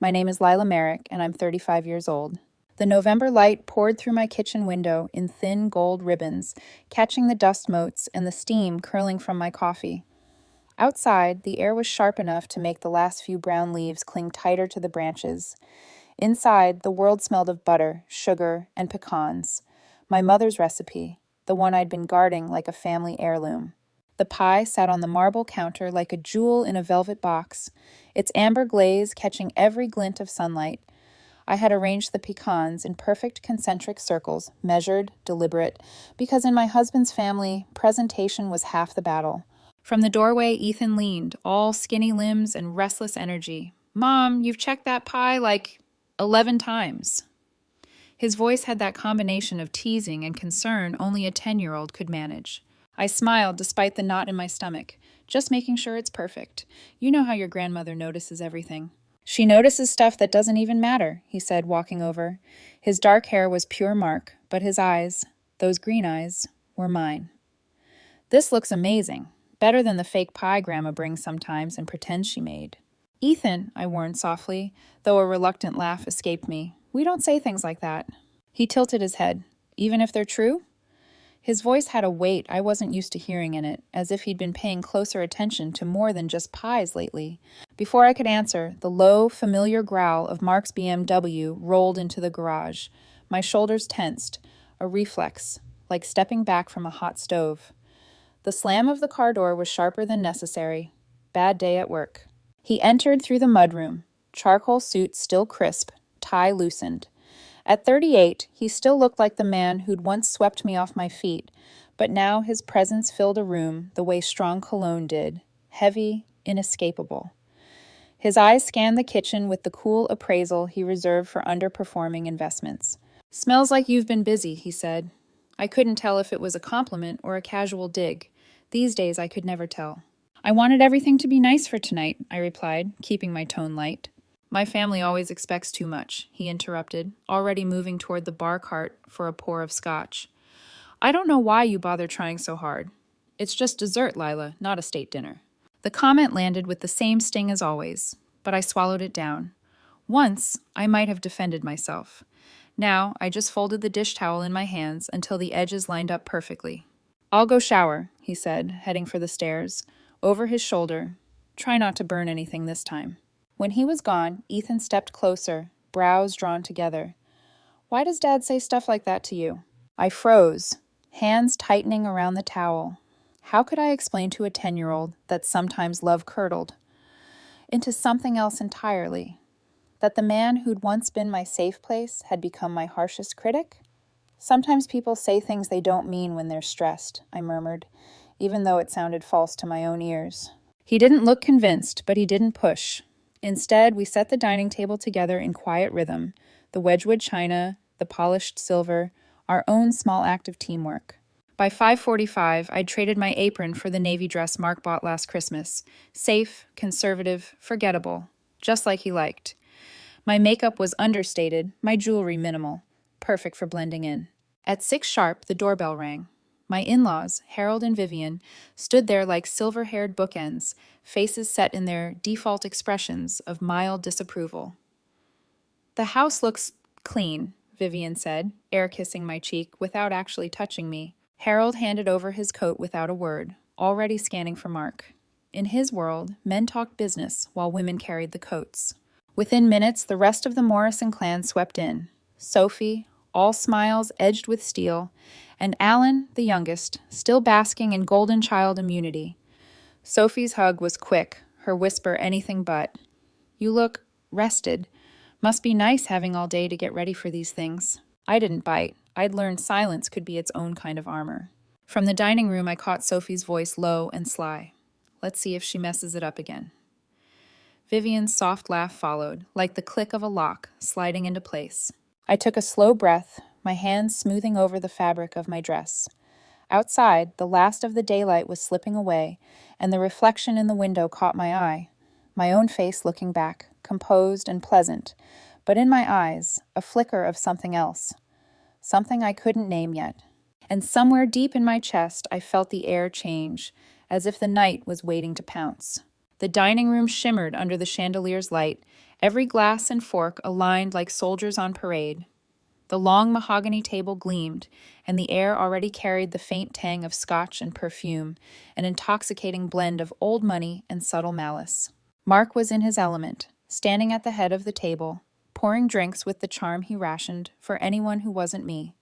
My name is Lila Merrick, and I'm 35 years old. The November light poured through my kitchen window in thin gold ribbons, catching the dust motes and the steam curling from my coffee. Outside, the air was sharp enough to make the last few brown leaves cling tighter to the branches. Inside, the world smelled of butter, sugar, and pecans. My mother's recipe, the one I'd been guarding like a family heirloom. The pie sat on the marble counter like a jewel in a velvet box, its amber glaze catching every glint of sunlight. I had arranged the pecans in perfect concentric circles, measured, deliberate, because in my husband's family, presentation was half the battle. From the doorway, Ethan leaned, all skinny limbs and restless energy. "Mom, you've checked that pie like 11 times." His voice had that combination of teasing and concern only a 10-year-old could manage. I smiled despite the knot in my stomach, just making sure it's perfect. You know how your grandmother notices everything. "She notices stuff that doesn't even matter," he said, walking over. His dark hair was pure Mark, but his eyes, those green eyes, were mine. "This looks amazing. Better than the fake pie Grandma brings sometimes and pretends she made." "Ethan," I warned softly, though a reluctant laugh escaped me. "We don't say things like that." He tilted his head. "Even if they're true?" His voice had a weight I wasn't used to hearing in it, as if he'd been paying closer attention to more than just pies lately. Before I could answer, the low, familiar growl of Mark's BMW rolled into the garage. My shoulders tensed, a reflex, like stepping back from a hot stove. The slam of the car door was sharper than necessary. Bad day at work. He entered through the mudroom, charcoal suit still crisp, tie loosened. At 38, he still looked like the man who'd once swept me off my feet, but now his presence filled a room the way strong cologne did, heavy, inescapable. His eyes scanned the kitchen with the cool appraisal he reserved for underperforming investments. "Smells like you've been busy," he said. I couldn't tell if it was a compliment or a casual dig. These days I could never tell. "I wanted everything to be nice for tonight," I replied, keeping my tone light. "My family always expects too much," he interrupted, already moving toward the bar cart for a pour of scotch. "I don't know why you bother trying so hard. It's just dessert, Lila, not a state dinner." The comment landed with the same sting as always, but I swallowed it down. Once, I might have defended myself. Now, I just folded the dish towel in my hands until the edges lined up perfectly. "I'll go shower," he said, heading for the stairs. Over his shoulder, "Try not to burn anything this time." When he was gone, Ethan stepped closer, brows drawn together. "Why does Dad say stuff like that to you?" I froze, hands tightening around the towel. How could I explain to a 10-year-old that sometimes love curdled into something else entirely? That the man who'd once been my safe place had become my harshest critic? "Sometimes people say things they don't mean when they're stressed," I murmured, even though it sounded false to my own ears. He didn't look convinced, but he didn't push. Instead, we set the dining table together in quiet rhythm, the Wedgwood china, the polished silver, our own small act of teamwork. By 5:45, I'd traded my apron for the navy dress Mark bought last Christmas. Safe, conservative, forgettable, just like he liked. My makeup was understated, my jewelry minimal, perfect for blending in. At 6 sharp, the doorbell rang. My in-laws, Harold and Vivian, stood there like silver-haired bookends, faces set in their default expressions of mild disapproval. "The house looks clean," Vivian said, air-kissing my cheek without actually touching me. Harold handed over his coat without a word, already scanning for Mark. In his world, men talked business while women carried the coats. Within minutes, the rest of the Morrison clan swept in. Sophie, all smiles edged with steel, and Alan, the youngest, still basking in golden child immunity. Sophie's hug was quick, her whisper anything but. "You look rested. Must be nice having all day to get ready for these things." I didn't bite. I'd learned silence could be its own kind of armor. From the dining room, I caught Sophie's voice low and sly. "Let's see if she messes it up again." Vivian's soft laugh followed, like the click of a lock sliding into place. I took a slow breath, my hands smoothing over the fabric of my dress. Outside, the last of the daylight was slipping away, and the reflection in the window caught my eye. My own face looking back, composed and pleasant, but in my eyes, a flicker of something else. Something I couldn't name yet. And somewhere deep in my chest, I felt the air change, as if the night was waiting to pounce. The dining room shimmered under the chandelier's light, every glass and fork aligned like soldiers on parade. The long mahogany table gleamed, and the air already carried the faint tang of scotch and perfume, an intoxicating blend of old money and subtle malice. Mark was in his element, standing at the head of the table, pouring drinks with the charm he rationed for anyone who wasn't me.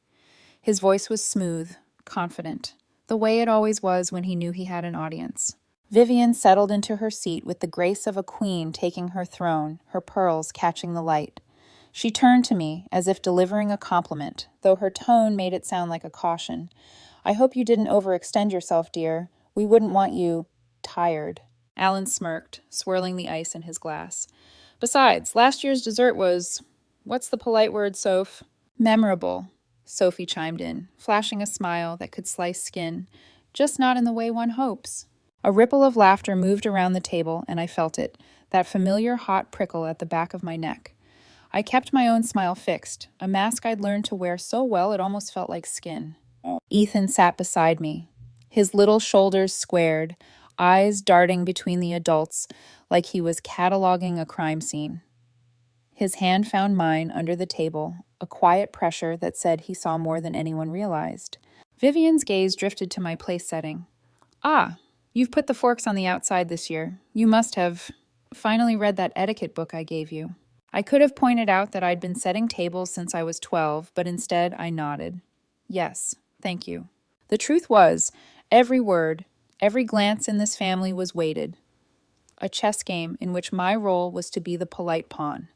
His voice was smooth, confident, the way it always was when he knew he had an audience. Vivian settled into her seat with the grace of a queen taking her throne, her pearls catching the light. She turned to me as if delivering a compliment, though her tone made it sound like a caution. "I hope you didn't overextend yourself, dear. We wouldn't want you tired." Alan smirked, swirling the ice in his glass. "Besides, last year's dessert was, what's the polite word, Soph?" "Memorable," Sophie chimed in, flashing a smile that could slice skin, just not in the way one hopes. A ripple of laughter moved around the table, and I felt it, that familiar hot prickle at the back of my neck. I kept my own smile fixed, a mask I'd learned to wear so well it almost felt like skin. Ethan sat beside me, his little shoulders squared, eyes darting between the adults like he was cataloging a crime scene. His hand found mine under the table, a quiet pressure that said he saw more than anyone realized. Vivian's gaze drifted to my place setting. "Ah, you've put the forks on the outside this year. You must have finally read that etiquette book I gave you." I could have pointed out that I'd been setting tables since I was 12, but instead I nodded. "Yes, thank you." The truth was, every word, every glance in this family was weighted. A chess game in which my role was to be the polite pawn.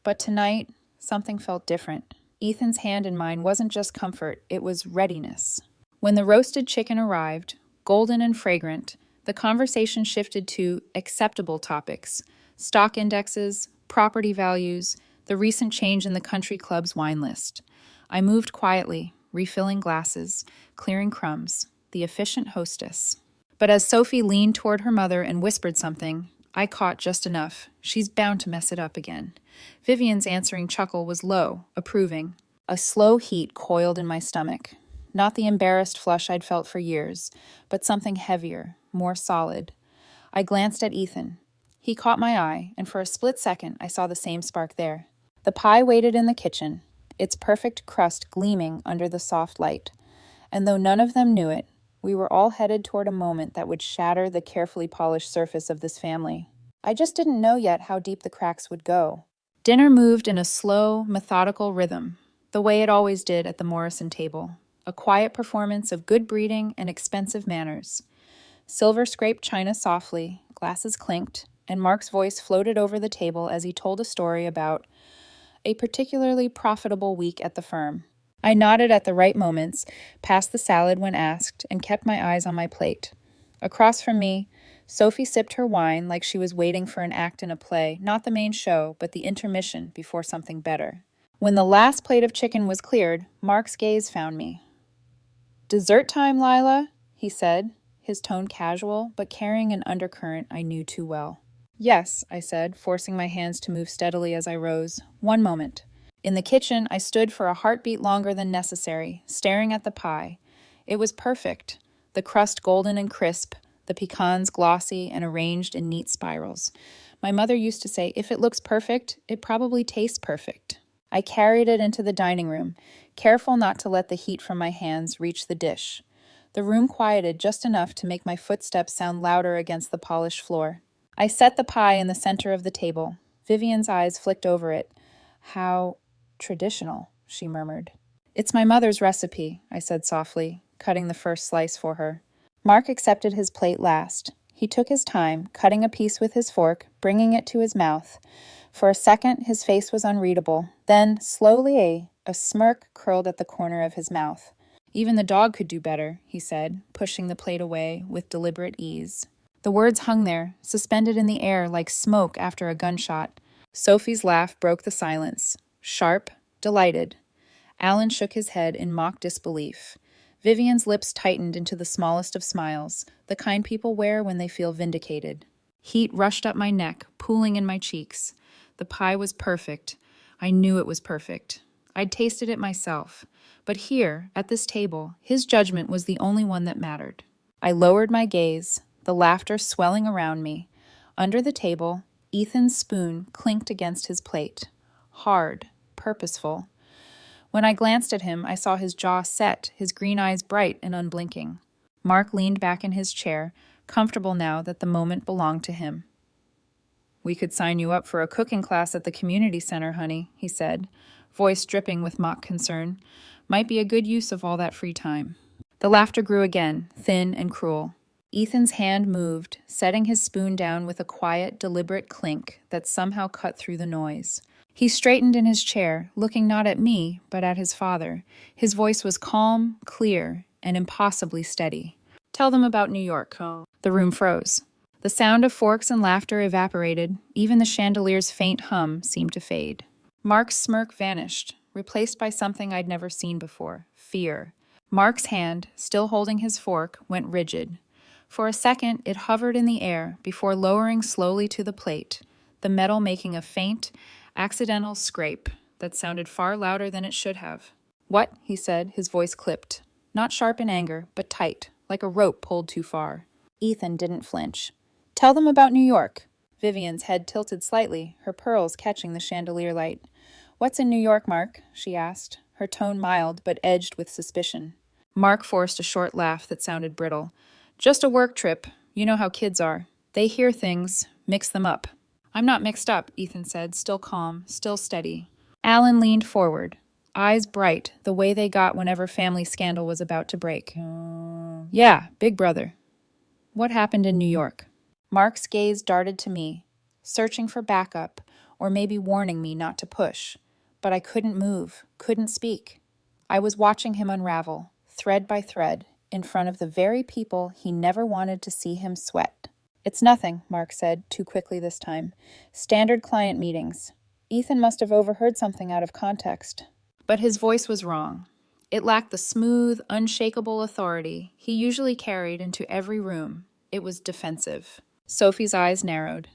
But tonight, something felt different. Ethan's hand in mine wasn't just comfort, it was readiness. When the roasted chicken arrived, golden and fragrant, the conversation shifted to acceptable topics: stock indexes, property values, the recent change in the country club's wine list. I moved quietly, refilling glasses, clearing crumbs, the efficient hostess. But as Sophie leaned toward her mother and whispered something, I caught just enough. She's bound to mess it up again. Vivian's answering chuckle was low, approving. A slow heat coiled in my stomach. Not the embarrassed flush I'd felt for years, but something heavier, more solid. I glanced at Ethan. He caught my eye, and for a split second I saw the same spark there. The pie waited in the kitchen, its perfect crust gleaming under the soft light. And though none of them knew it, we were all headed toward a moment that would shatter the carefully polished surface of this family. I just didn't know yet how deep the cracks would go. Dinner moved in a slow, methodical rhythm, the way it always did at the Morrison table, a quiet performance of good breeding and expensive manners. Silver scraped china softly, glasses clinked, and Mark's voice floated over the table as he told a story about a particularly profitable week at the firm. I nodded at the right moments, passed the salad when asked, and kept my eyes on my plate. Across from me, Sophie sipped her wine like she was waiting for an act in a play, not the main show, but the intermission before something better. When the last plate of chicken was cleared, Mark's gaze found me. "Dessert time, Lila," he said, his tone casual, but carrying an undercurrent I knew too well. "Yes," I said, forcing my hands to move steadily as I rose. "One moment." In the kitchen, I stood for a heartbeat longer than necessary, staring at the pie. It was perfect, the crust golden and crisp, the pecans glossy and arranged in neat spirals. My mother used to say, if it looks perfect, it probably tastes perfect. I carried it into the dining room, careful not to let the heat from my hands reach the dish. The room quieted just enough to make my footsteps sound louder against the polished floor. I set the pie in the center of the table. Vivian's eyes flicked over it. "How traditional," she murmured. "It's my mother's recipe," I said softly, cutting the first slice for her. Mark accepted his plate last. He took his time, cutting a piece with his fork, bringing it to his mouth. For a second, his face was unreadable. Then, slowly, a smirk curled at the corner of his mouth. "Even the dog could do better," he said, pushing the plate away with deliberate ease. The words hung there, suspended in the air like smoke after a gunshot. Sophie's laugh broke the silence. Sharp, delighted. Alan shook his head in mock disbelief. Vivian's lips tightened into the smallest of smiles, the kind people wear when they feel vindicated. Heat rushed up my neck, pooling in my cheeks. The pie was perfect. I knew it was perfect. I'd tasted it myself. But here, at this table, his judgment was the only one that mattered. I lowered my gaze. the laughter swelling around me. Under the table, Ethan's spoon clinked against his plate. Hard, purposeful. When I glanced at him, I saw his jaw set, his green eyes bright and unblinking. Mark leaned back in his chair, comfortable now that the moment belonged to him. "We could sign you up for a cooking class at the community center, honey," he said, voice dripping with mock concern. "Might be a good use of all that free time." The laughter grew again, thin and cruel. Ethan's hand moved, setting his spoon down with a quiet, deliberate clink that somehow cut through the noise. He straightened in his chair, looking not at me, but at his father. His voice was calm, clear, and impossibly steady. "Tell them about New York." The room froze. The sound of forks and laughter evaporated. Even the chandelier's faint hum seemed to fade. Mark's smirk vanished, replaced by something I'd never seen before: fear. Mark's hand, still holding his fork, went rigid. For a second, it hovered in the air before lowering slowly to the plate, the metal making a faint, accidental scrape that sounded far louder than it should have. "What?" he said, his voice clipped. Not sharp in anger, but tight, like a rope pulled too far. Ethan didn't flinch. "Tell them about New York." Vivian's head tilted slightly, her pearls catching the chandelier light. "What's in New York, Mark?" she asked, her tone mild but edged with suspicion. Mark forced a short laugh that sounded brittle. "Just a work trip. You know how kids are. They hear things, mix them up." "I'm not mixed up," Ethan said, still calm, still steady. Alan leaned forward, eyes bright, the way they got whenever family scandal was about to break. "Yeah, big brother." "What happened in New York?" Mark's gaze darted to me, searching for backup, or maybe warning me not to push. But I couldn't move, couldn't speak. I was watching him unravel, thread by thread, in front of the very people he never wanted to see him sweat. "It's nothing," Mark said, too quickly this time. "Standard client meetings." Ethan must have overheard something out of context. But his voice was wrong. It lacked the smooth, unshakable authority he usually carried into every room. It was defensive. Sophie's eyes narrowed.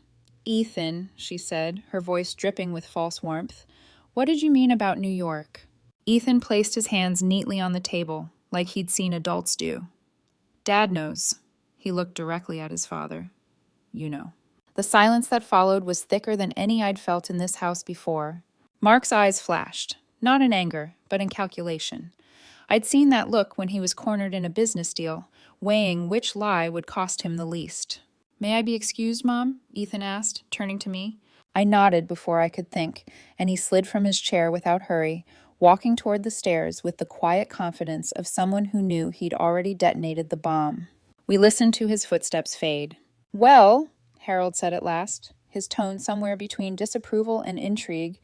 "Ethan," she said, her voice dripping with false warmth, "what did you mean about New York?" Ethan placed his hands neatly on the table, like he'd seen adults do. "Dad knows." He looked directly at his father. "You know." The silence that followed was thicker than any I'd felt in this house before. Mark's eyes flashed, not in anger, but in calculation. I'd seen that look when he was cornered in a business deal, weighing which lie would cost him the least. "May I be excused, Mom?" Ethan asked, turning to me. I nodded before I could think, and he slid from his chair without hurry, walking toward the stairs with the quiet confidence of someone who knew he'd already detonated the bomb. We listened to his footsteps fade. "Well," Harold said at last, his tone somewhere between disapproval and intrigue,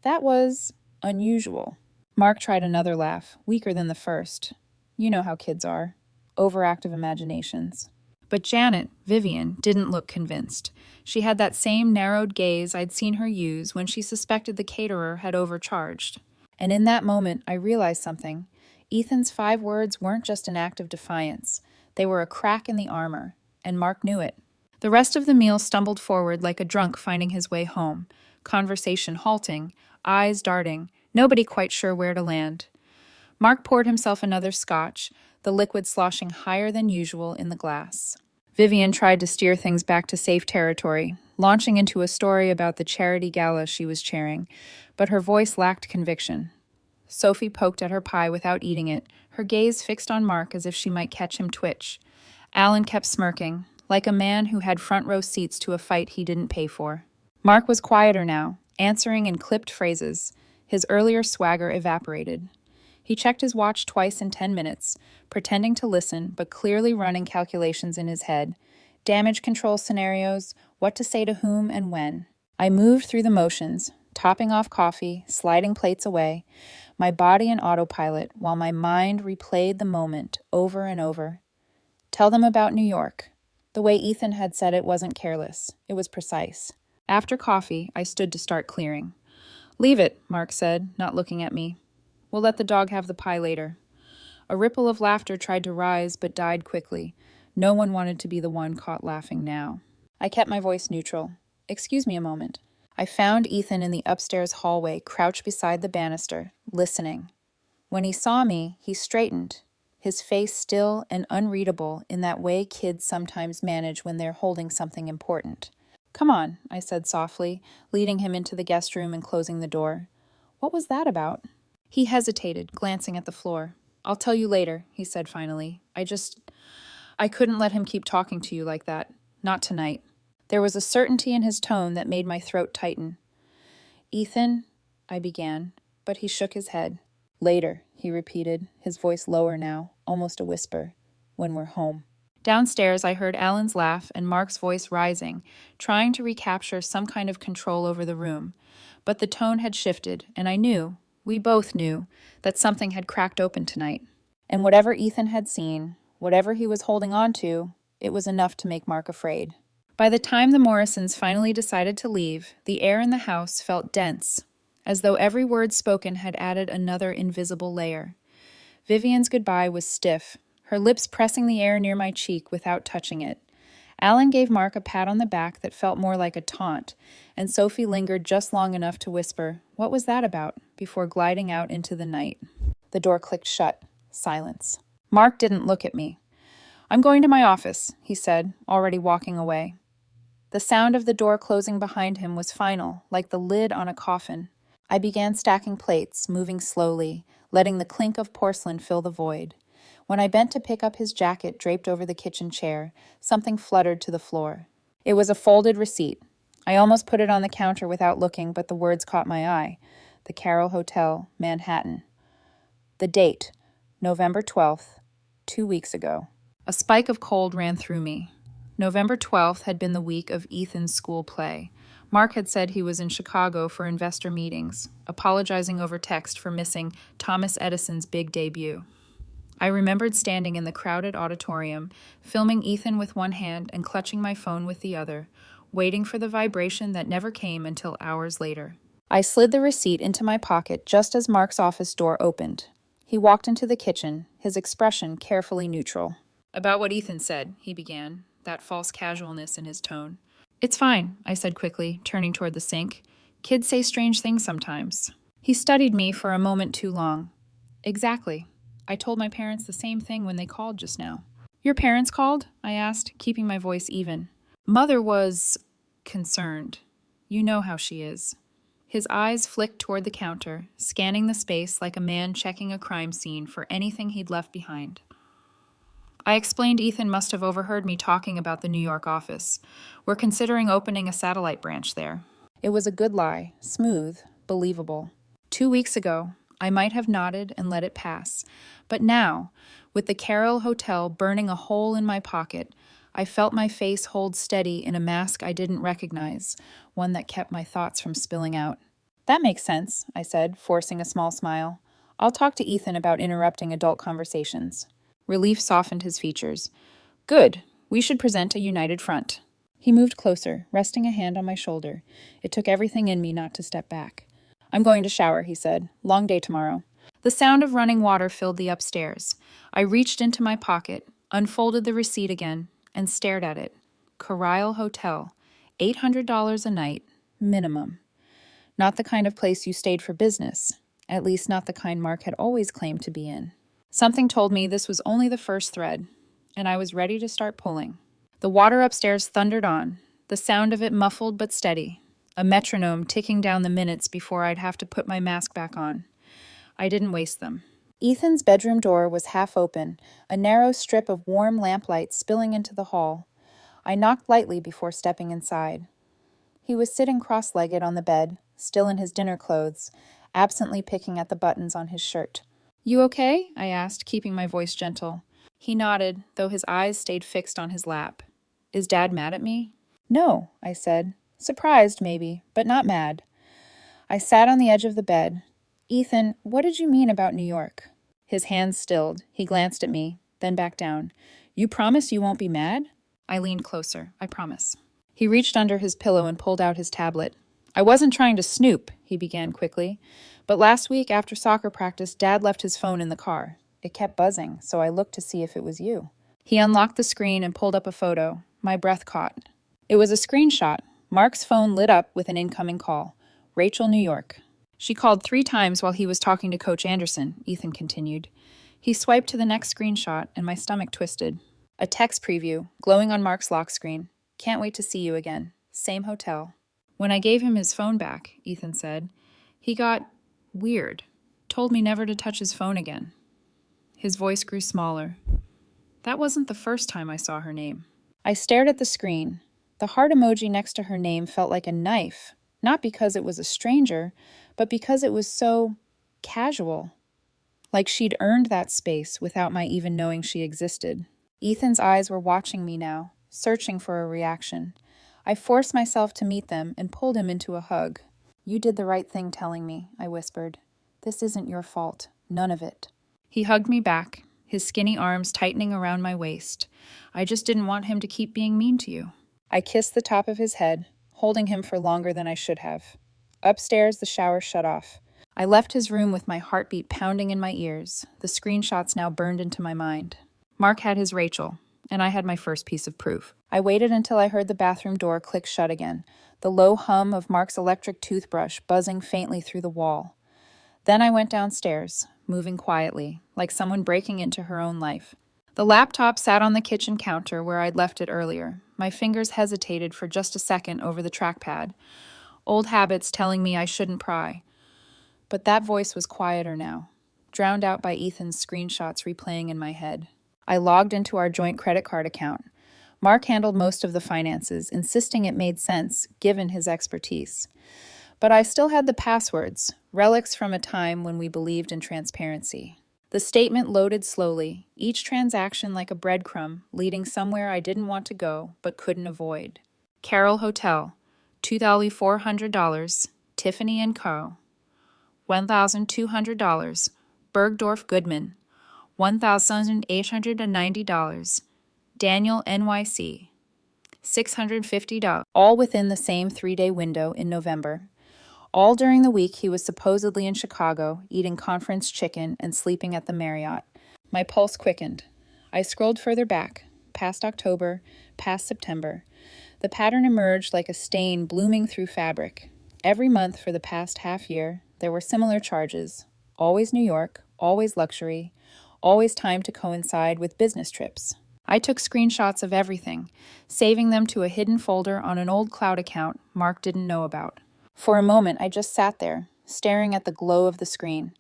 "that was unusual." Mark tried another laugh, weaker than the first. You know how kids are. Overactive imaginations. But Janet, Vivian, didn't look convinced. She had that same narrowed gaze I'd seen her use when she suspected the caterer had overcharged. And in that moment, I realized something. Ethan's 5 words weren't just an act of defiance. They were a crack in the armor, and Mark knew it. The rest of the meal stumbled forward like a drunk finding his way home, conversation halting, eyes darting, nobody quite sure where to land. Mark poured himself another scotch, the liquid sloshing higher than usual in the glass. Vivian tried to steer things back to safe territory, launching into a story about the charity gala she was chairing, but her voice lacked conviction. Sophie poked at her pie without eating it, her gaze fixed on Mark as if she might catch him twitch. Alan kept smirking, like a man who had front-row seats to a fight he didn't pay for. Mark was quieter now, answering in clipped phrases. His earlier swagger evaporated. He checked his watch twice in 10 minutes, pretending to listen, but clearly running calculations in his head. Damage control scenarios, what to say to whom and when. I moved through the motions, topping off coffee, sliding plates away, my body in autopilot, while my mind replayed the moment over and over. Tell them about New York. The way Ethan had said it wasn't careless. It was precise. After coffee, I stood to start clearing. "Leave it," Mark said, not looking at me. "We'll let the dog have the pie later." A ripple of laughter tried to rise, but died quickly. No one wanted to be the one caught laughing now. I kept my voice neutral. "Excuse me a moment." I found Ethan in the upstairs hallway, crouched beside the banister, listening. When he saw me, he straightened. his face still and unreadable in that way kids sometimes manage when they're holding something important. "Come on," I said softly, leading him into the guest room and closing the door. "What was that about?" He hesitated, glancing at the floor. "I'll tell you later," he said finally. I couldn't let him keep talking to you like that. Not tonight." There was a certainty in his tone that made my throat tighten. "Ethan," I began, but he shook his head. "Later," he repeated, his voice lower now, almost a whisper. "When we're home." Downstairs, I heard Alan's laugh and Mark's voice rising, trying to recapture some kind of control over the room. But the tone had shifted, and I knew, we both knew, that something had cracked open tonight. And whatever Ethan had seen, whatever he was holding on to, it was enough to make Mark afraid. By the time the Morrisons finally decided to leave, the air in the house felt dense, as though every word spoken had added another invisible layer. Vivian's goodbye was stiff, her lips pressing the air near my cheek without touching it. Alan gave Mark a pat on the back that felt more like a taunt, and Sophie lingered just long enough to whisper, "What was that about?" before gliding out into the night. The door clicked shut. Silence. Mark didn't look at me. "I'm going to my office," he said, already walking away. The sound of the door closing behind him was final, like the lid on a coffin. I began stacking plates, moving slowly, letting the clink of porcelain fill the void. When I bent to pick up his jacket draped over the kitchen chair, something fluttered to the floor. It was a folded receipt. I almost put it on the counter without looking, but the words caught my eye. The Carroll Hotel, Manhattan. The date, November 12th, 2 weeks ago. A spike of cold ran through me. November 12th had been the week of Ethan's school play. Mark had said he was in Chicago for investor meetings, apologizing over text for missing Thomas Edison's big debut. I remembered standing in the crowded auditorium, filming Ethan with one hand and clutching my phone with the other, waiting for the vibration that never came until hours later. I slid the receipt into my pocket just as Mark's office door opened. He walked into the kitchen, his expression carefully neutral. "About what Ethan said," he began, that false casualness in his tone. "It's fine," I said quickly, turning toward the sink. "Kids say strange things sometimes." He studied me for a moment too long. "Exactly. I told my parents the same thing when they called just now." "Your parents called?" I asked, keeping my voice even. "Mother was concerned. You know how she is." His eyes flicked toward the counter, scanning the space like a man checking a crime scene for anything he'd left behind. I explained Ethan must have overheard me talking about the New York office. We're considering opening a satellite branch there. It was a good lie, smooth, believable. 2 weeks ago, I might have nodded and let it pass. But now, with the Carroll Hotel burning a hole in my pocket, I felt my face hold steady in a mask I didn't recognize, one that kept my thoughts from spilling out. "That makes sense," I said, forcing a small smile. "I'll talk to Ethan about interrupting adult conversations." Relief softened his features. "Good. We should present a united front." He moved closer, resting a hand on my shoulder. It took everything in me not to step back. "I'm going to shower," he said. "Long day tomorrow." The sound of running water filled the upstairs. I reached into my pocket, unfolded the receipt again, and stared at it. Carroll Hotel, $800 a night, minimum. Not the kind of place you stayed for business, at least not the kind Mark had always claimed to be in. Something told me this was only the first thread, and I was ready to start pulling. The water upstairs thundered on, the sound of it muffled but steady, a metronome ticking down the minutes before I'd have to put my mask back on. I didn't waste them. Ethan's bedroom door was half open, a narrow strip of warm lamplight spilling into the hall. I knocked lightly before stepping inside. He was sitting cross-legged on the bed, still in his dinner clothes, absently picking at the buttons on his shirt. "You okay?" I asked, keeping my voice gentle. He nodded, though his eyes stayed fixed on his lap. "Is Dad mad at me?" "No," I said. "Surprised, maybe, but not mad." I sat on the edge of the bed. "Ethan, what did you mean about New York?" His hands stilled. He glanced at me, then back down. "You promise you won't be mad?" I leaned closer. "I promise." He reached under his pillow and pulled out his tablet. "I wasn't trying to snoop," he began quickly. "But last week after soccer practice, Dad left his phone in the car. It kept buzzing, so I looked to see if it was you." He unlocked the screen and pulled up a photo. My breath caught. It was a screenshot. Mark's phone lit up with an incoming call. Rachel, New York. "She called 3 times while he was talking to Coach Anderson," Ethan continued. He swiped to the next screenshot, and my stomach twisted. A text preview, glowing on Mark's lock screen. Can't wait to see you again. Same hotel. When I gave him his phone back, Ethan said, he got weird. Told me never to touch his phone again. His voice grew smaller. That wasn't the first time I saw her name. I stared at the screen. The heart emoji next to her name felt like a knife, not because it was a stranger, but because it was so casual. Like she'd earned that space without my even knowing she existed. Ethan's eyes were watching me now, searching for a reaction. I forced myself to meet them and pulled him into a hug. You did the right thing telling me, I whispered. This isn't your fault. None of it. He hugged me back, his skinny arms tightening around my waist. I just didn't want him to keep being mean to you. I kissed the top of his head, holding him for longer than I should have. Upstairs, the shower shut off. I left his room with my heartbeat pounding in my ears, the screenshots now burned into my mind. Mark had his Rachel, and I had my first piece of proof. I waited until I heard the bathroom door click shut again, the low hum of Mark's electric toothbrush buzzing faintly through the wall. Then I went downstairs, moving quietly, like someone breaking into her own life. The laptop sat on the kitchen counter where I'd left it earlier. My fingers hesitated for just a second over the trackpad, old habits telling me I shouldn't pry. But that voice was quieter now, drowned out by Ethan's screenshots replaying in my head. I logged into our joint credit card account. Mark handled most of the finances, insisting it made sense, given his expertise. But I still had the passwords, relics from a time when we believed in transparency. The statement loaded slowly, each transaction like a breadcrumb, leading somewhere I didn't want to go, but couldn't avoid. Carroll Hotel, $2,400, Tiffany & Co. $1,200, Bergdorf Goodman, $1,890, Daniel NYC, $650, all within the same 3-day window in November. All during the week he was supposedly in Chicago, eating conference chicken and sleeping at the Marriott. My pulse quickened. I scrolled further back, past October, past September. The pattern emerged like a stain blooming through fabric. Every month for the past half year, there were similar charges. Always New York, always luxury, always timed to coincide with business trips. I took screenshots of everything, saving them to a hidden folder on an old cloud account Mark didn't know about. For a moment, I just sat there, staring at the glow of the screen.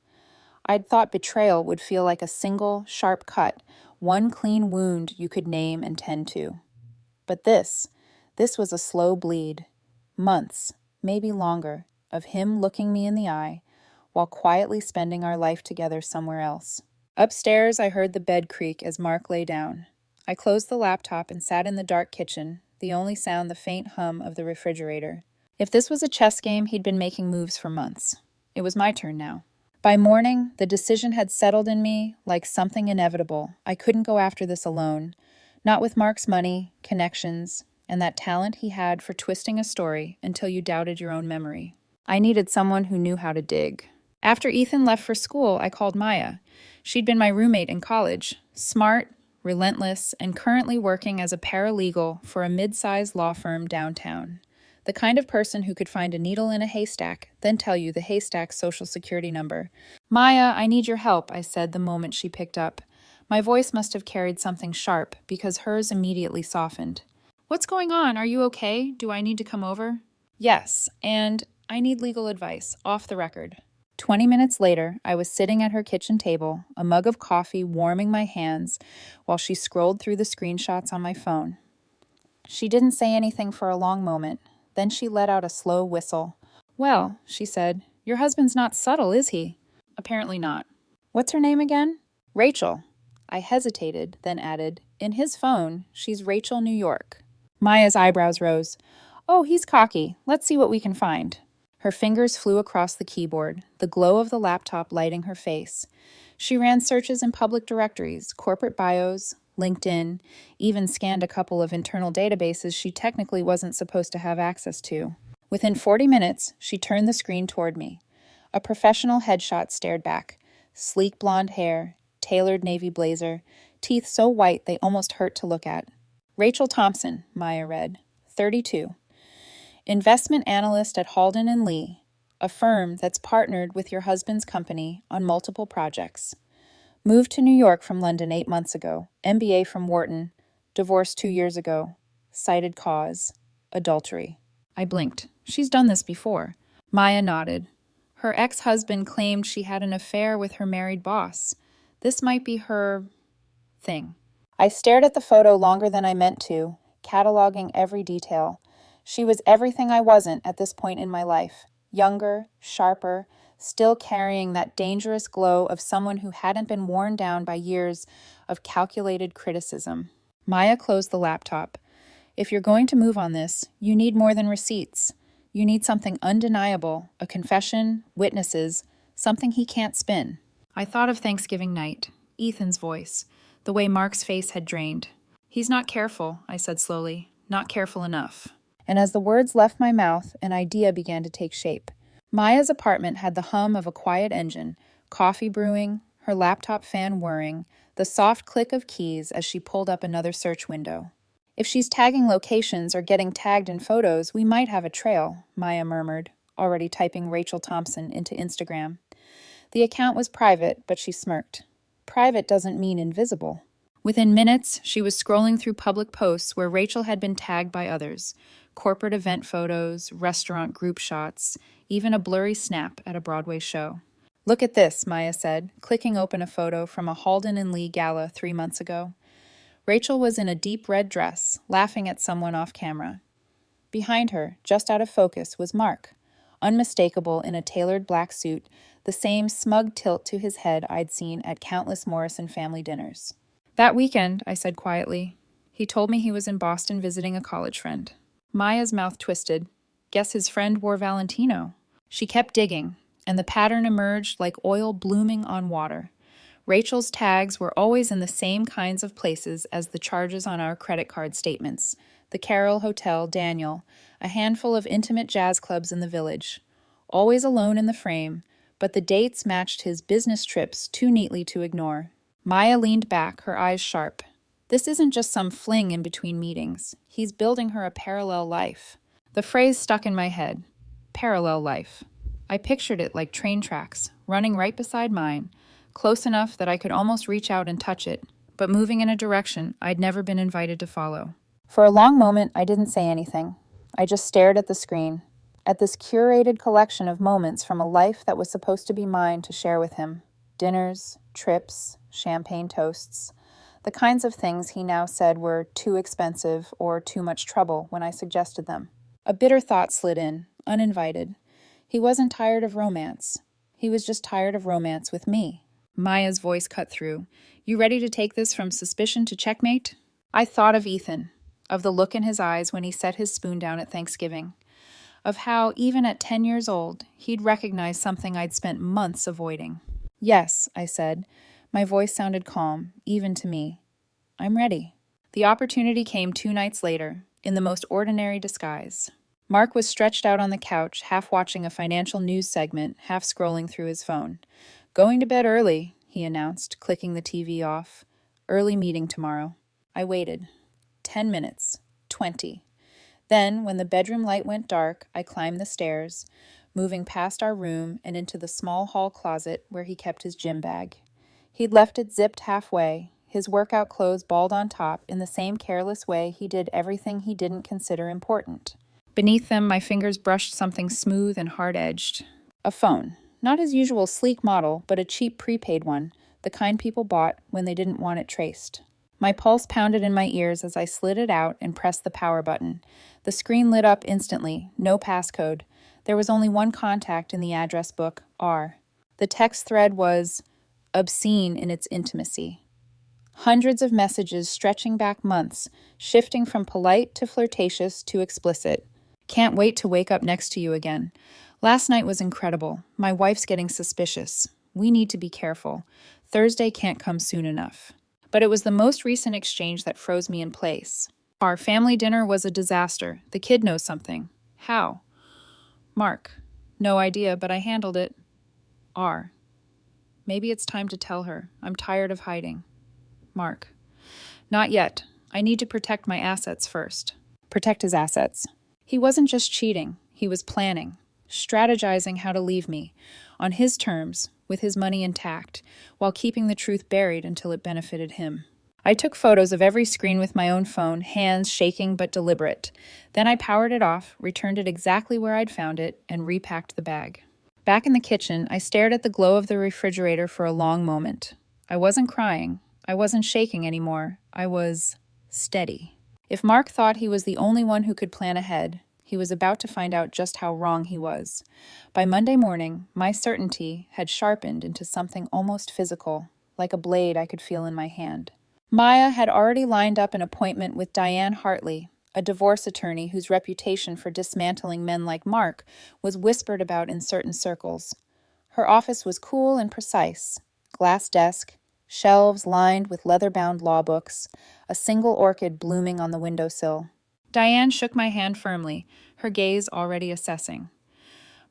I'd thought betrayal would feel like a single, sharp cut, one clean wound you could name and tend to. But this was a slow bleed. Months, maybe longer, of him looking me in the eye, while quietly spending our life together somewhere else. Upstairs, I heard the bed creak as Mark lay down. I closed the laptop and sat in the dark kitchen, the only sound the faint hum of the refrigerator. If this was a chess game, he'd been making moves for months. It was my turn now. By morning, the decision had settled in me like something inevitable. I couldn't go after this alone, not with Mark's money, connections, and that talent he had for twisting a story until you doubted your own memory. I needed someone who knew how to dig. After Ethan left for school, I called Maya. She'd been my roommate in college, smart, relentless, and currently working as a paralegal for a mid-sized law firm downtown. The kind of person who could find a needle in a haystack, then tell you the haystack's social security number. Maya, I need your help, I said the moment she picked up. My voice must have carried something sharp, because hers immediately softened. What's going on? Are you okay? Do I need to come over? Yes, and I need legal advice, off the record. 20 minutes later, I was sitting at her kitchen table, a mug of coffee warming my hands, while she scrolled through the screenshots on my phone. She didn't say anything for a long moment. Then she let out a slow whistle. Well, she said, your husband's not subtle, is he? Apparently not. What's her name again? Rachel. I hesitated, then added, in his phone, she's Rachel New York. Maya's eyebrows rose. Oh, he's cocky. Let's see what we can find. Her fingers flew across the keyboard, the glow of the laptop lighting her face. She ran searches in public directories, corporate bios, LinkedIn, even scanned a couple of internal databases she technically wasn't supposed to have access to. Within 40 minutes, she turned the screen toward me. A professional headshot stared back. Sleek blonde hair, tailored navy blazer, teeth so white they almost hurt to look at. Rachel Thompson, Maya read, 32. Investment analyst at Halden and Lee, a firm that's partnered with your husband's company on multiple projects. Moved to New York from London 8 months ago. MBA from Wharton. Divorced 2 years ago. Cited cause. Adultery. I blinked. She's done this before. Maya nodded. Her ex-husband claimed she had an affair with her married boss. This might be her thing. I stared at the photo longer than I meant to, cataloging every detail. She was everything I wasn't at this point in my life. Younger, sharper, still carrying that dangerous glow of someone who hadn't been worn down by years of calculated criticism. Maya closed the laptop. If you're going to move on this, you need more than receipts. You need something undeniable, a confession, witnesses, something he can't spin. I thought of Thanksgiving night, Ethan's voice, the way Mark's face had drained. He's not careful, I said slowly, not careful enough. And as the words left my mouth, an idea began to take shape. Maya's apartment had the hum of a quiet engine, coffee brewing, her laptop fan whirring, the soft click of keys as she pulled up another search window. If she's tagging locations or getting tagged in photos, we might have a trail, Maya murmured, already typing Rachel Thompson into Instagram. The account was private, but she smirked. Private doesn't mean invisible. Within minutes, she was scrolling through public posts where Rachel had been tagged by others. Corporate event photos, restaurant group shots, even a blurry snap at a Broadway show. Look at this, Maya said, clicking open a photo from a Halden and Lee gala 3 months ago. Rachel was in a deep red dress, laughing at someone off camera. Behind her, just out of focus, was Mark, unmistakable in a tailored black suit, the same smug tilt to his head I'd seen at countless Morrison family dinners. That weekend, I said quietly. He told me he was in Boston visiting a college friend. Maya's mouth twisted. Guess his friend wore Valentino. She kept digging, and the pattern emerged like oil blooming on water. Rachel's tags were always in the same kinds of places as the charges on our credit card statements. The Carroll Hotel, Daniel, a handful of intimate jazz clubs in the village. Always alone in the frame, but the dates matched his business trips too neatly to ignore. Maya leaned back, her eyes sharp. This isn't just some fling in between meetings. He's building her a parallel life. The phrase stuck in my head. Parallel life. I pictured it like train tracks, running right beside mine, close enough that I could almost reach out and touch it, but moving in a direction I'd never been invited to follow. For a long moment, I didn't say anything. I just stared at the screen, at this curated collection of moments from a life that was supposed to be mine to share with him. Dinners, trips, champagne toasts, the kinds of things he now said were too expensive or too much trouble when I suggested them. A bitter thought slid in, uninvited. He wasn't tired of romance. He was just tired of romance with me. Maya's voice cut through. You ready to take this from suspicion to checkmate? I thought of Ethan, of the look in his eyes when he set his spoon down at Thanksgiving, of how, even at 10 years old, he'd recognize something I'd spent months avoiding. Yes, I said. My voice sounded calm, even to me. I'm ready. The opportunity came 2 nights later, in the most ordinary disguise. Mark was stretched out on the couch, half watching a financial news segment, half scrolling through his phone. Going to bed early, he announced, clicking the TV off. Early meeting tomorrow. I waited. 10 minutes. 20. Then, when the bedroom light went dark, I climbed the stairs, moving past our room and into the small hall closet where he kept his gym bag. He'd left it zipped halfway, his workout clothes balled on top in the same careless way he did everything he didn't consider important. Beneath them, my fingers brushed something smooth and hard-edged. A phone. Not his usual sleek model, but a cheap prepaid one, the kind people bought when they didn't want it traced. My pulse pounded in my ears as I slid it out and pressed the power button. The screen lit up instantly, no passcode. There was only one contact in the address book, R. The text thread was obscene in its intimacy. Hundreds of messages stretching back months, shifting from polite to flirtatious to explicit. Can't wait to wake up next to you again. Last night was incredible. My wife's getting suspicious. We need to be careful. Thursday can't come soon enough. But it was the most recent exchange that froze me in place. Our family dinner was a disaster. The kid knows something. How? Mark. No idea, but I handled it. R. Maybe it's time to tell her. I'm tired of hiding. Mark. Not yet. I need to protect my assets first. Protect his assets. He wasn't just cheating. He was planning. strategizing how to leave me, on his terms, with his money intact, while keeping the truth buried until it benefited him. I took photos of every screen with my own phone, hands shaking but deliberate. Then I powered it off, returned it exactly where I'd found it, and repacked the bag. Back in the kitchen, I stared at the glow of the refrigerator for a long moment. I wasn't crying. I wasn't shaking anymore. I was steady. If Mark thought he was the only one who could plan ahead, he was about to find out just how wrong he was. By Monday morning, my certainty had sharpened into something almost physical, like a blade I could feel in my hand. Maya had already lined up an appointment with Diane Hartley, a divorce attorney whose reputation for dismantling men like Mark was whispered about in certain circles. Her office was cool and precise: glass desk, shelves lined with leather-bound law books, a single orchid blooming on the windowsill. Diane shook my hand firmly, her gaze already assessing.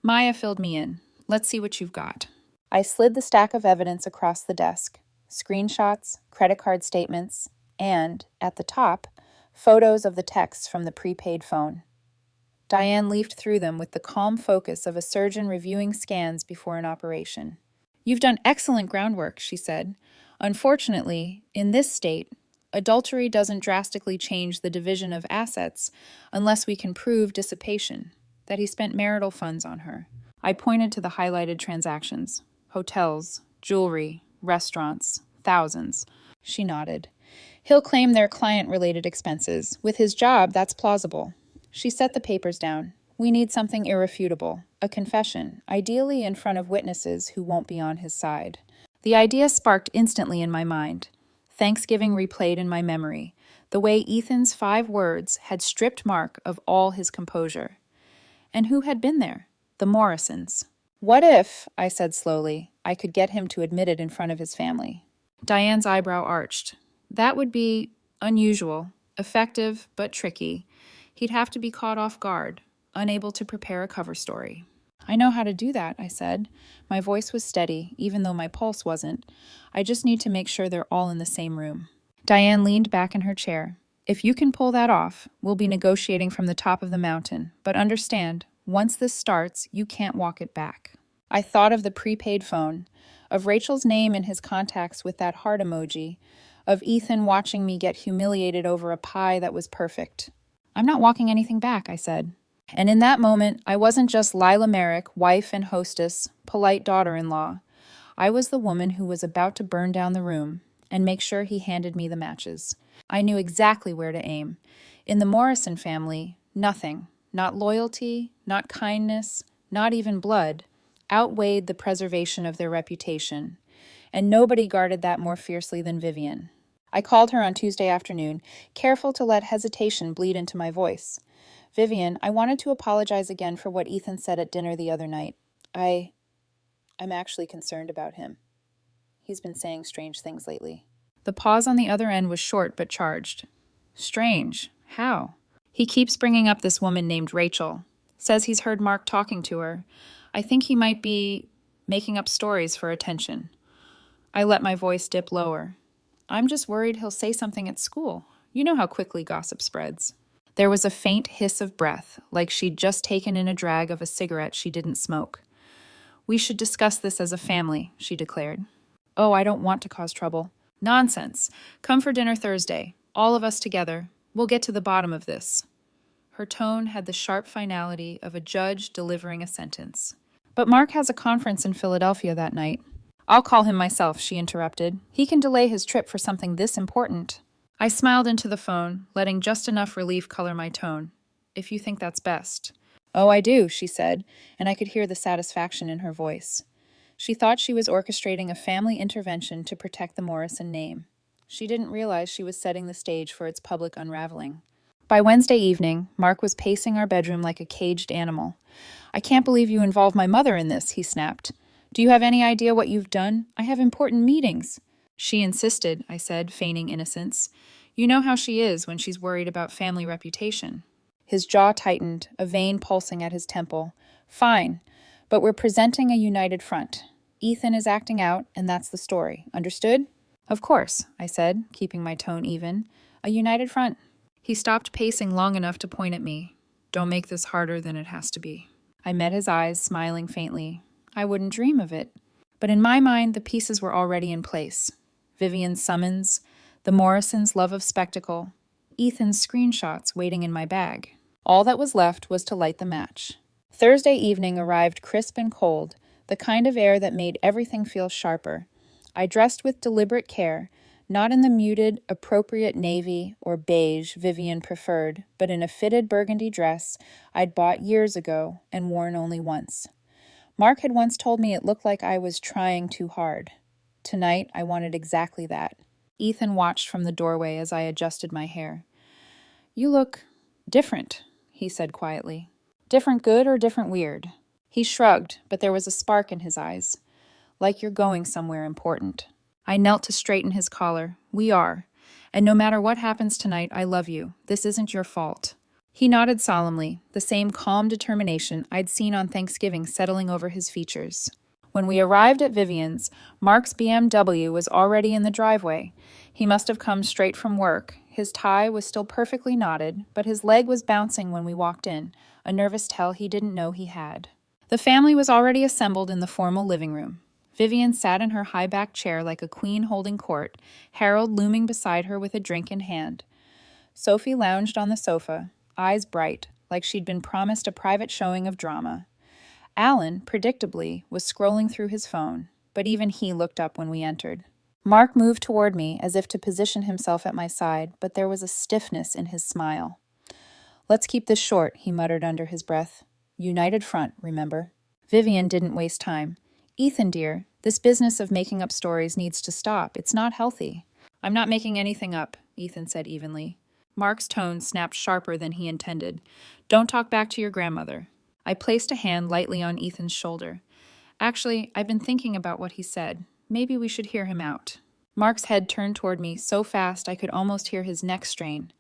Maya filled me in. Let's see what you've got. I slid the stack of evidence across the desk. Screenshots, credit card statements, and, at the top, photos of the texts from the prepaid phone. Diane leafed through them with the calm focus of a surgeon reviewing scans before an operation. You've done excellent groundwork, she said. Unfortunately, in this state, adultery doesn't drastically change the division of assets unless we can prove dissipation, that he spent marital funds on her. I pointed to the highlighted transactions. Hotels, jewelry, restaurants, thousands. She nodded. He'll claim they're client-related expenses. With his job, that's plausible. She set the papers down. We need something irrefutable, a confession, ideally in front of witnesses who won't be on his side. The idea sparked instantly in my mind. Thanksgiving replayed in my memory, the way Ethan's 5 words had stripped Mark of all his composure. And who had been there? The Morrisons. What if, I said slowly, I could get him to admit it in front of his family? Diane's eyebrow arched. That would be unusual, effective, but tricky. He'd have to be caught off guard, unable to prepare a cover story. I know how to do that, I said. My voice was steady, even though my pulse wasn't. I just need to make sure they're all in the same room. Diane leaned back in her chair. If you can pull that off, we'll be negotiating from the top of the mountain. But understand, once this starts, you can't walk it back. I thought of the prepaid phone, of Rachel's name in his contacts with that heart emoji, of Ethan watching me get humiliated over a pie that was perfect. I'm not walking anything back, I said. And in that moment, I wasn't just Lila Merrick, wife and hostess, polite daughter-in-law. I was the woman who was about to burn down the room and make sure he handed me the matches. I knew exactly where to aim. In the Morrison family, nothing, not loyalty, not kindness, not even blood, outweighed the preservation of their reputation. And nobody guarded that more fiercely than Vivian. I called her on Tuesday afternoon, careful to let hesitation bleed into my voice. Vivian, I wanted to apologize again for what Ethan said at dinner the other night. I'm actually concerned about him. He's been saying strange things lately. The pause on the other end was short but charged. Strange? How? He keeps bringing up this woman named Rachel. Says he's heard Mark talking to her. I think he might be making up stories for attention. I let my voice dip lower. I'm just worried he'll say something at school. You know how quickly gossip spreads. There was a faint hiss of breath, like she'd just taken in a drag of a cigarette she didn't smoke. We should discuss this as a family, she declared. Oh, I don't want to cause trouble. Nonsense. Come for dinner Thursday. All of us together. We'll get to the bottom of this. Her tone had the sharp finality of a judge delivering a sentence. But Mark has a conference in Philadelphia that night. I'll call him myself, she interrupted. He can delay his trip for something this important. I smiled into the phone, letting just enough relief color my tone. If you think that's best. Oh, I do, she said, and I could hear the satisfaction in her voice. She thought she was orchestrating a family intervention to protect the Morrison name. She didn't realize she was setting the stage for its public unraveling. By Wednesday evening, Mark was pacing our bedroom like a caged animal. I can't believe you involved my mother in this, he snapped. Do you have any idea what you've done? I have important meetings. She insisted, I said, feigning innocence. You know how she is when she's worried about family reputation. His jaw tightened, a vein pulsing at his temple. Fine, but we're presenting a united front. Ethan is acting out, and that's the story. Understood? Of course, I said, keeping my tone even. A united front. He stopped pacing long enough to point at me. Don't make this harder than it has to be. I met his eyes, smiling faintly. I wouldn't dream of it. But in my mind, the pieces were already in place. Vivian's summons, the Morrisons' love of spectacle, Ethan's screenshots waiting in my bag. All that was left was to light the match. Thursday evening arrived crisp and cold, the kind of air that made everything feel sharper. I dressed with deliberate care, not in the muted, appropriate navy or beige Vivian preferred, but in a fitted burgundy dress I'd bought years ago and worn only once. Mark had once told me it looked like I was trying too hard. Tonight, I wanted exactly that. Ethan watched from the doorway as I adjusted my hair. "You look different," he said quietly. "Different good or different weird?" He shrugged, but there was a spark in his eyes. "Like you're going somewhere important." I knelt to straighten his collar. "We are. And no matter what happens tonight, I love you. This isn't your fault." He nodded solemnly, the same calm determination I'd seen on Thanksgiving settling over his features. When we arrived at Vivian's, Mark's BMW was already in the driveway. He must have come straight from work. His tie was still perfectly knotted, but his leg was bouncing when we walked in, a nervous tell he didn't know he had. The family was already assembled in the formal living room. Vivian sat in her high-backed chair like a queen holding court, Harold looming beside her with a drink in hand. Sophie lounged on the sofa, eyes bright, like she'd been promised a private showing of drama. Alan, predictably, was scrolling through his phone, but even he looked up when we entered. Mark moved toward me as if to position himself at my side, but there was a stiffness in his smile. "Let's keep this short," he muttered under his breath. "United front, remember." Vivian didn't waste time. "Ethan, dear, this business of making up stories needs to stop. It's not healthy." "I'm not making anything up," Ethan said evenly. Mark's tone snapped sharper than he intended. "Don't talk back to your grandmother." I placed a hand lightly on Ethan's shoulder. "Actually, I've been thinking about what he said. Maybe we should hear him out." Mark's head turned toward me so fast I could almost hear his neck strain.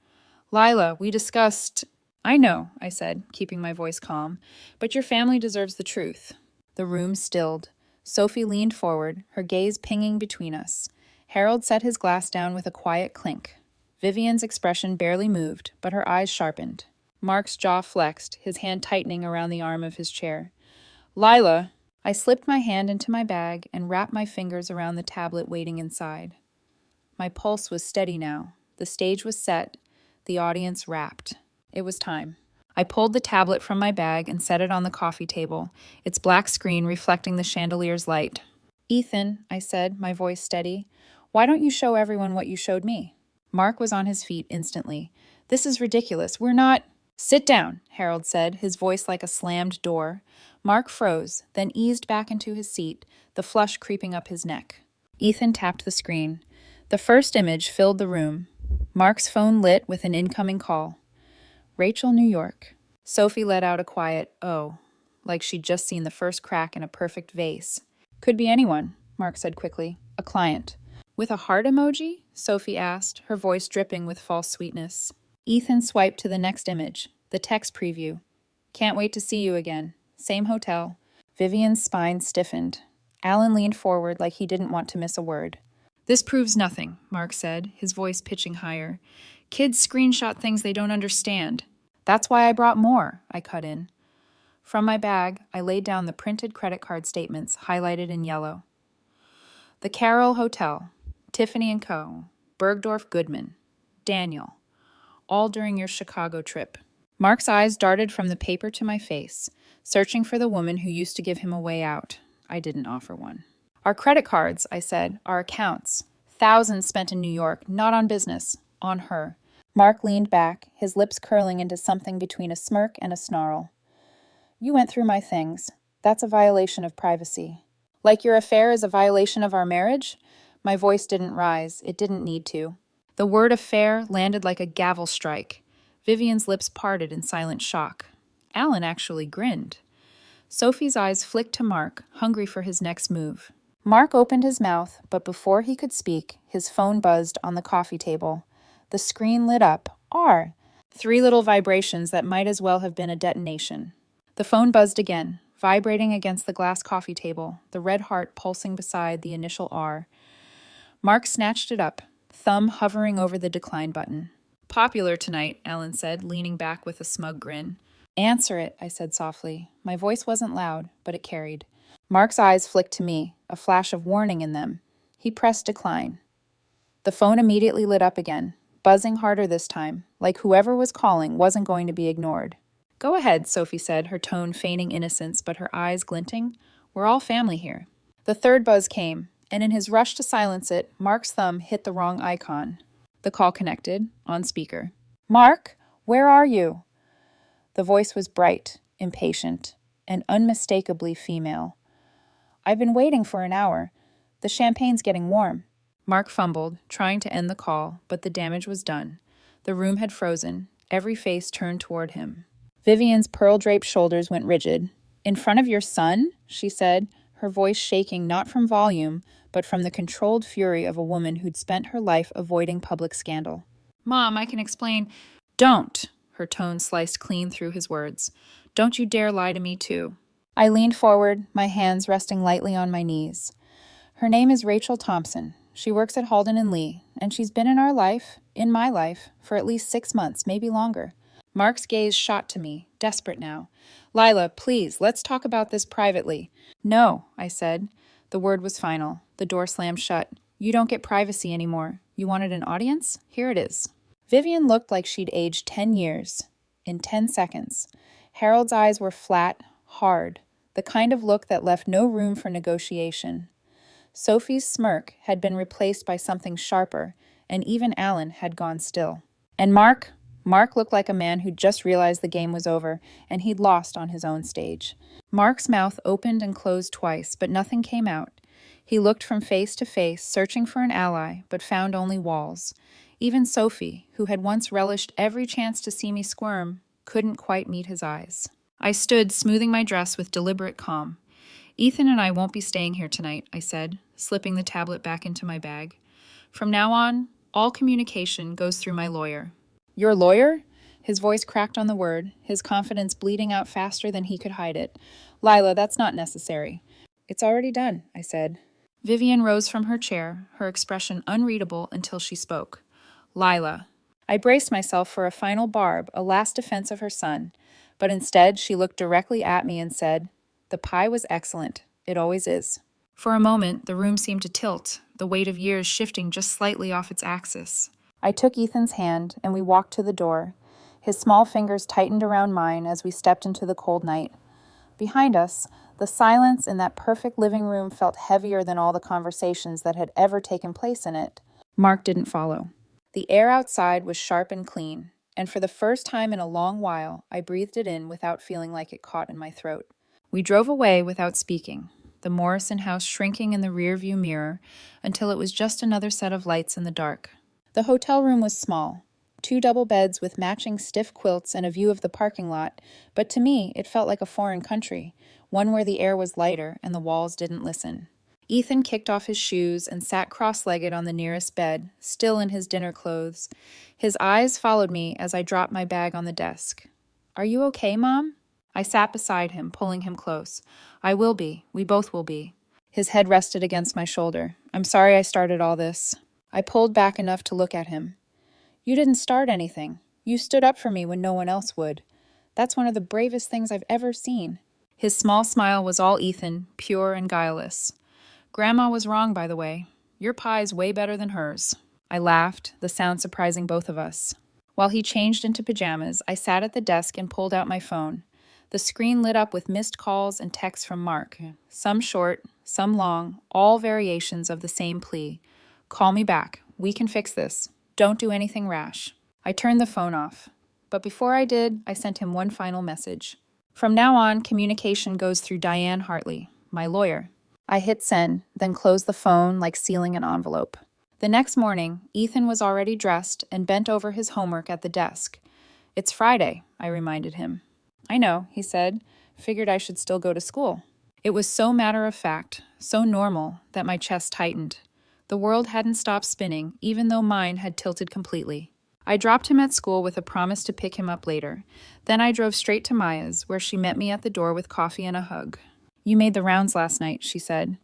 "Lila, we discussed—" "I know," I said, keeping my voice calm, "but your family deserves the truth." The room stilled. Sophie leaned forward, her gaze pinging between us. Harold set his glass down with a quiet clink. Vivian's expression barely moved, but her eyes sharpened. Mark's jaw flexed, his hand tightening around the arm of his chair. "Lila!" I slipped my hand into my bag and wrapped my fingers around the tablet waiting inside. My pulse was steady now. The stage was set, the audience rapt. It was time. I pulled the tablet from my bag and set it on the coffee table, its black screen reflecting the chandelier's light. "Ethan," I said, my voice steady, "why don't you show everyone what you showed me?" Mark was on his feet instantly. "This is ridiculous. We're not—" "Sit down," Harold said, his voice like a slammed door. Mark froze, then eased back into his seat, the flush creeping up his neck. Ethan tapped the screen. The first image filled the room. Mark's phone lit with an incoming call. "Rachel, New York." Sophie let out a quiet, "Oh," like she'd just seen the first crack in a perfect vase. "Could be anyone," Mark said quickly. "A client." "With a heart emoji?" Sophie asked, her voice dripping with false sweetness. Ethan swiped to the next image, the text preview. "Can't wait to see you again. Same hotel." Vivian's spine stiffened. Alan leaned forward like he didn't want to miss a word. "This proves nothing," Mark said, his voice pitching higher. "Kids screenshot things they don't understand." "That's why I brought more," I cut in. From my bag, I laid down the printed credit card statements highlighted in yellow. The Carroll Hotel, Tiffany & Co., Bergdorf Goodman, Daniel, all during your Chicago trip. Mark's eyes darted from the paper to my face, searching for the woman who used to give him a way out. I didn't offer one. "Our credit cards," I said, "our accounts. Thousands spent in New York, not on business, on her." Mark leaned back, his lips curling into something between a smirk and a snarl. "You went through my things. That's a violation of privacy." "Like your affair is a violation of our marriage?" My voice didn't rise. It didn't need to. The word affair landed like a gavel strike. Vivian's lips parted in silent shock. Alan actually grinned. Sophie's eyes flicked to Mark, hungry for his next move. Mark opened his mouth, but before he could speak, his phone buzzed on the coffee table. The screen lit up. R. 3 little vibrations that might as well have been a detonation. The phone buzzed again, vibrating against the glass coffee table, the red heart pulsing beside the initial R. Mark snatched it up, thumb hovering over the decline button. "Popular tonight," Alan said, leaning back with a smug grin. Answer it, I said softly. My voice wasn't loud, but it carried. Mark's eyes flicked to me, a flash of warning in them. He pressed decline. The phone immediately lit up again, buzzing harder this time, like whoever was calling wasn't going to be ignored. Go ahead, Sophie said, her tone feigning innocence but her eyes glinting. We're all family here. The third buzz came, and in his rush to silence it, Mark's thumb hit the wrong icon. The call connected, on speaker. Mark, where are you? The voice was bright, impatient, and unmistakably female. I've been waiting for an hour. The champagne's getting warm. Mark fumbled, trying to end the call, but the damage was done. The room had frozen, every face turned toward him. Vivian's pearl-draped shoulders went rigid. In front of your son? She said, her voice shaking not from volume, but from the controlled fury of a woman who'd spent her life avoiding public scandal. Mom, I can explain. Don't, her tone sliced clean through his words. Don't you dare lie to me, too. I leaned forward, my hands resting lightly on my knees. Her name is Rachel Thompson. She works at Halden and Lee, and she's been in my life, for at least 6 months, maybe longer. Mark's gaze shot to me, desperate now. Lila, please, let's talk about this privately. No, I said. The word was final. The door slammed shut. You don't get privacy anymore. You wanted an audience? Here it is. Vivian looked like she'd aged 10 years. In 10 seconds. Harold's eyes were flat, hard, the kind of look that left no room for negotiation. Sophie's smirk had been replaced by something sharper, and even Alan had gone still. And Mark looked like a man who'd just realized the game was over, and he'd lost on his own stage. Mark's mouth opened and closed twice, but nothing came out. He looked from face to face, searching for an ally, but found only walls. Even Sophie, who had once relished every chance to see me squirm, couldn't quite meet his eyes. I stood, smoothing my dress with deliberate calm. Ethan and I won't be staying here tonight, I said, slipping the tablet back into my bag. From now on, all communication goes through my lawyer. Your lawyer? His voice cracked on the word, his confidence bleeding out faster than he could hide it. Lila, that's not necessary. It's already done, I said. Vivian rose from her chair, her expression unreadable until she spoke. Lila. I braced myself for a final barb, a last defense of her son, but instead she looked directly at me and said, The pie was excellent. It always is. For a moment, the room seemed to tilt, the weight of years shifting just slightly off its axis. I took Ethan's hand, and we walked to the door. His small fingers tightened around mine as we stepped into the cold night. Behind us, the silence in that perfect living room felt heavier than all the conversations that had ever taken place in it. Mark didn't follow. The air outside was sharp and clean, and for the first time in a long while, I breathed it in without feeling like it caught in my throat. We drove away without speaking, the Morrison house shrinking in the rearview mirror until it was just another set of lights in the dark. The hotel room was small, 2 double beds with matching stiff quilts and a view of the parking lot, but to me it felt like a foreign country, one where the air was lighter and the walls didn't listen. Ethan kicked off his shoes and sat cross-legged on the nearest bed, still in his dinner clothes. His eyes followed me as I dropped my bag on the desk. Are you okay, Mom? I sat beside him, pulling him close. I will be. We both will be. His head rested against my shoulder. I'm sorry I started all this. I pulled back enough to look at him. You didn't start anything. You stood up for me when no one else would. That's one of the bravest things I've ever seen. His small smile was all Ethan, pure and guileless. Grandma was wrong, by the way. Your pie's way better than hers. I laughed, the sound surprising both of us. While he changed into pajamas, I sat at the desk and pulled out my phone. The screen lit up with missed calls and texts from Mark. Some short, some long, all variations of the same plea. Call me back. We can fix this. Don't do anything rash. I turned the phone off. But before I did, I sent him one final message. From now on, communication goes through Diane Hartley, my lawyer. I hit send, then closed the phone like sealing an envelope. The next morning, Ethan was already dressed and bent over his homework at the desk. It's Friday, I reminded him. I know, he said. Figured I should still go to school. It was so matter-of-fact, so normal, that my chest tightened. The world hadn't stopped spinning, even though mine had tilted completely. I dropped him at school with a promise to pick him up later. Then I drove straight to Maya's, where she met me at the door with coffee and a hug. You made the rounds last night, she said.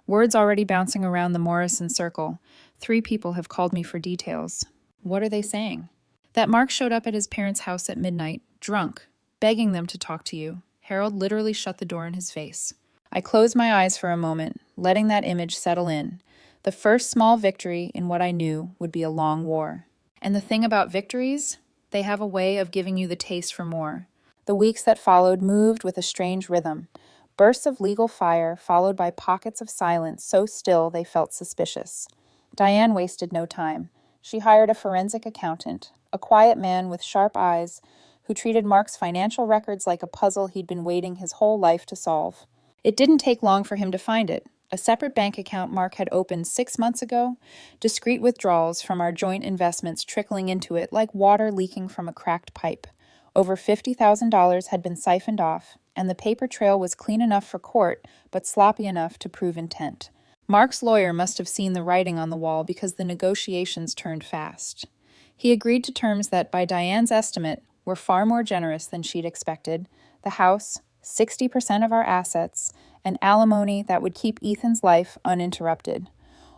Words already bouncing around the Morrison circle. 3 people have called me for details. What are they saying? That Mark showed up at his parents' house at midnight, drunk, begging them to talk to you. Harold literally shut the door in his face. I closed my eyes for a moment, letting that image settle in. The first small victory in what I knew would be a long war. And the thing about victories, they have a way of giving you the taste for more. The weeks that followed moved with a strange rhythm. Bursts of legal fire followed by pockets of silence so still they felt suspicious. Diane wasted no time. She hired a forensic accountant, a quiet man with sharp eyes who treated Mark's financial records like a puzzle he'd been waiting his whole life to solve. It didn't take long for him to find it. A separate bank account Mark had opened 6 months ago, discreet withdrawals from our joint investments trickling into it like water leaking from a cracked pipe. Over $50,000 had been siphoned off, and the paper trail was clean enough for court, but sloppy enough to prove intent. Mark's lawyer must have seen the writing on the wall because the negotiations turned fast. He agreed to terms that, by Diane's estimate, were far more generous than she'd expected. The house, 60% of our assets, and alimony that would keep Ethan's life uninterrupted,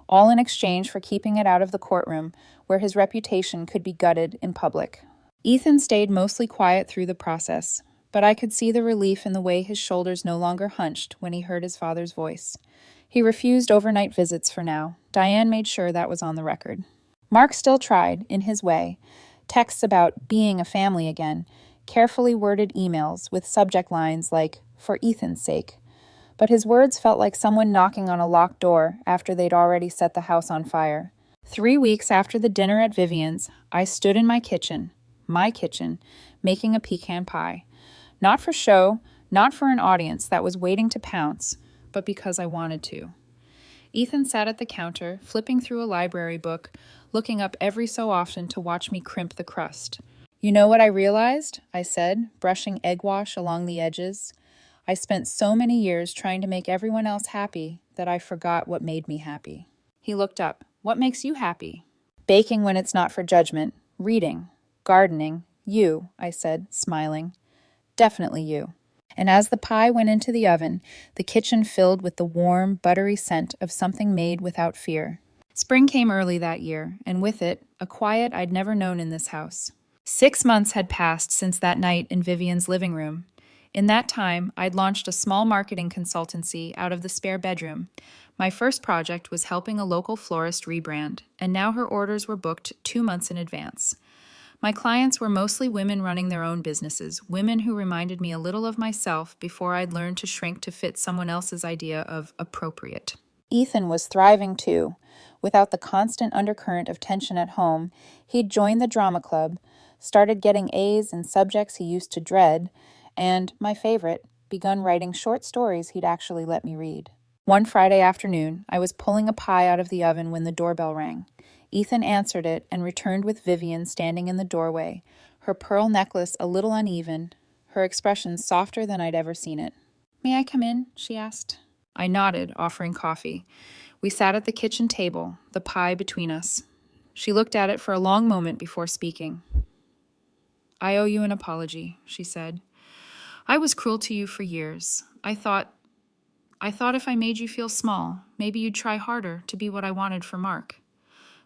all in exchange for keeping it out of the courtroom where his reputation could be gutted in public. Ethan stayed mostly quiet through the process, but I could see the relief in the way his shoulders no longer hunched when he heard his father's voice. He refused overnight visits for now. Diane made sure that was on the record. Mark still tried, in his way, texts about being a family again, carefully worded emails with subject lines like, "For Ethan's sake." But his words felt like someone knocking on a locked door after they'd already set the house on fire. 3 weeks after the dinner at Vivian's, I stood in my kitchen, making a pecan pie. Not for show, not for an audience that was waiting to pounce, but because I wanted to. Ethan sat at the counter, flipping through a library book, looking up every so often to watch me crimp the crust. "You know what I realized?" I said, brushing egg wash along the edges. "I spent so many years trying to make everyone else happy that I forgot what made me happy." He looked up. "What makes you happy?" "Baking when it's not for judgment. Reading. Gardening. You," I said, smiling. "Definitely you." And as the pie went into the oven, the kitchen filled with the warm, buttery scent of something made without fear. Spring came early that year, and with it, a quiet I'd never known in this house. 6 months had passed since that night in Vivian's living room. In that time, I'd launched a small marketing consultancy out of the spare bedroom. My first project was helping a local florist rebrand, and now her orders were booked 2 months in advance. My clients were mostly women running their own businesses, women who reminded me a little of myself before I'd learned to shrink to fit someone else's idea of appropriate. Ethan was thriving too. Without the constant undercurrent of tension at home, he'd joined the drama club, started getting A's in subjects he used to dread, and, my favorite, begun writing short stories he'd actually let me read. One Friday afternoon, I was pulling a pie out of the oven when the doorbell rang. Ethan answered it and returned with Vivian standing in the doorway, her pearl necklace a little uneven, her expression softer than I'd ever seen it. "May I come in?" she asked. I nodded, offering coffee. We sat at the kitchen table, the pie between us. She looked at it for a long moment before speaking. "I owe you an apology," she said. "I was cruel to you for years. I thought if I made you feel small, maybe you'd try harder to be what I wanted for Mark.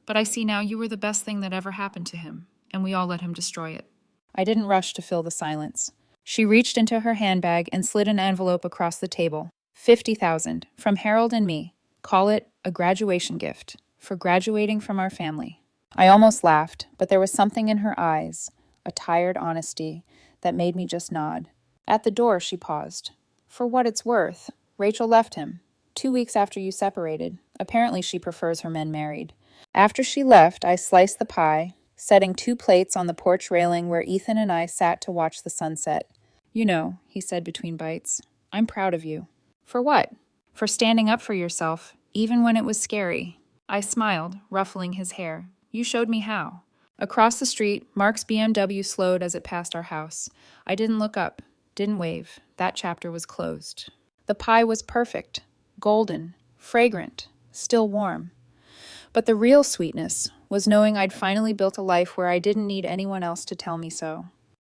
But I see now you were the best thing that ever happened to him, and we all let him destroy it." I didn't rush to fill the silence. She reached into her handbag and slid an envelope across the table. 50,000 from Harold and me. Call it a graduation gift for graduating from our family. I almost laughed, but there was something in her eyes, a tired honesty, that made me just nod. At the door, she paused. "For what it's worth, Rachel left him 2 weeks after you separated. Apparently she prefers her men married." After she left, I sliced the pie, setting 2 plates on the porch railing where Ethan and I sat to watch the sunset. "You know," he said between bites, "I'm proud of you." "For what?" "For standing up for yourself, even when it was scary." I smiled, ruffling his hair. "You showed me how." Across the street, Mark's BMW slowed as it passed our house. I didn't look up, didn't wave. That chapter was closed. The pie was perfect, golden, fragrant, still warm. But the real sweetness was knowing I'd finally built a life where I didn't need anyone else to tell me so.